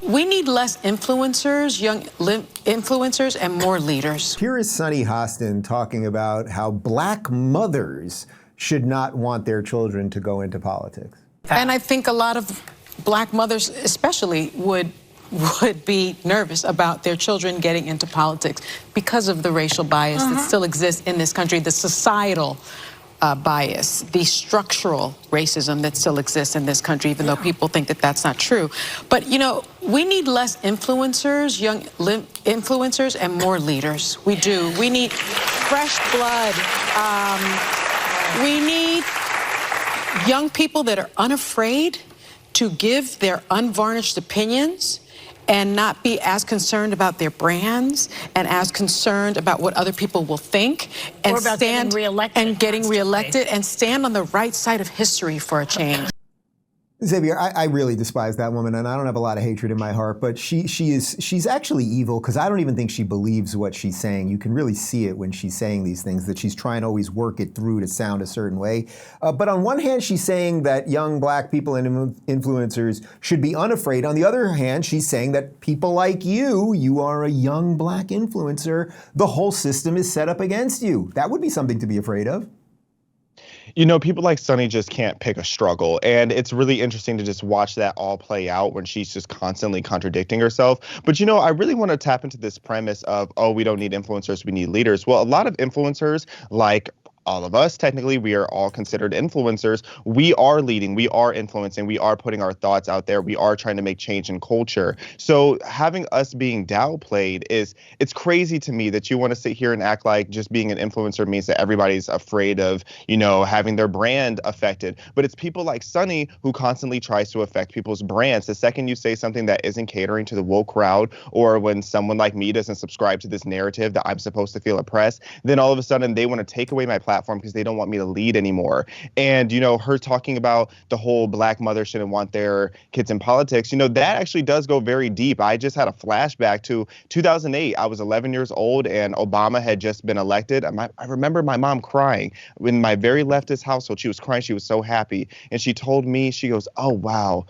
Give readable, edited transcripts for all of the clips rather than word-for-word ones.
We need less influencers, young influencers, and more leaders. Here is Sunny Hostin talking about how black mothers should not want their children to go into politics. And I think a lot of black mothers especially would be nervous about their children getting into politics because of the racial bias that still exists in this country, the societal bias, the structural racism that still exists in this country, even though people think that that's not true. But, you know, we need less influencers, young influencers, and more leaders. We do. We need fresh blood. We need young people that are unafraid to give their unvarnished opinions and not be as concerned about their brands and as concerned about what other people will think, and stand and getting reelected and stand on the right side of history for a change. Xaviaer, I really despise that woman, and I don't have a lot of hatred in my heart, but she's actually evil, because I don't even think she believes what she's saying. You can really see it when she's saying these things, that she's trying to always work it through to sound a certain way. But on one hand, she's saying that young black people and influencers should be unafraid. On the other hand, she's saying that people like you are a young black influencer, the whole system is set up against you. That would be something to be afraid of. You know, people like Sunny just can't pick a struggle. And it's really interesting to just watch that all play out when she's just constantly contradicting herself. But, you know, I really want to tap into this premise of, oh, we don't need influencers, we need leaders. Well, a lot of influencers, like all of us, technically, we are all considered influencers. We are leading, we are influencing, we are putting our thoughts out there. We are trying to make change in culture. So having us being downplayed it's crazy to me that you want to sit here and act like just being an influencer means that everybody's afraid of, you know, having their brand affected. But it's people like Sunny who constantly tries to affect people's brands. The second you say something that isn't catering to the woke crowd, or when someone like me doesn't subscribe to this narrative that I'm supposed to feel oppressed, then all of a sudden they want to take away my platform because they don't want me to lead anymore. And, you know, her talking about the whole black mother shouldn't want their kids in politics, you know, that actually does go very deep. I just had a flashback to 2008. I was 11 years old and Obama had just been elected. I remember my mom crying in my very leftist household. She was crying. She was so happy. And she told me, she goes, "Oh, wow.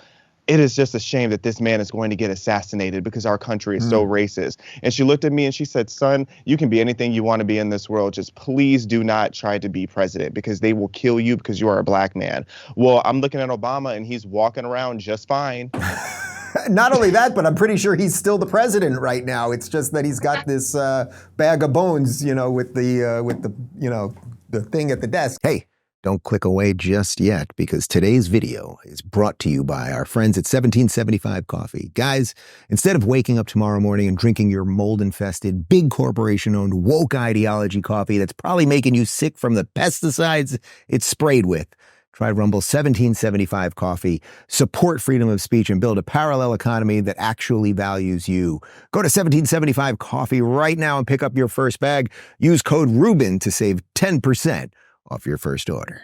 It is just a shame that this man is going to get assassinated because our country is so racist." And she looked at me and she said, "Son, you can be anything you want to be in this world. Just please do not try to be president, because they will kill you because you are a black man." Well, I'm looking at Obama and he's walking around just fine. Not only that, but I'm pretty sure he's still the president right now. It's just that he's got this bag of bones, you know, with the you know, the thing at the desk. Hey. Don't click away just yet, because today's video is brought to you by our friends at 1775 Coffee. Guys, instead of waking up tomorrow morning and drinking your mold-infested, big corporation-owned, woke ideology coffee that's probably making you sick from the pesticides it's sprayed with, try Rumble 1775 Coffee. Support freedom of speech and build a parallel economy that actually values you. Go to 1775 Coffee right now and pick up your first bag. Use code Rubin to save 10% off your first order.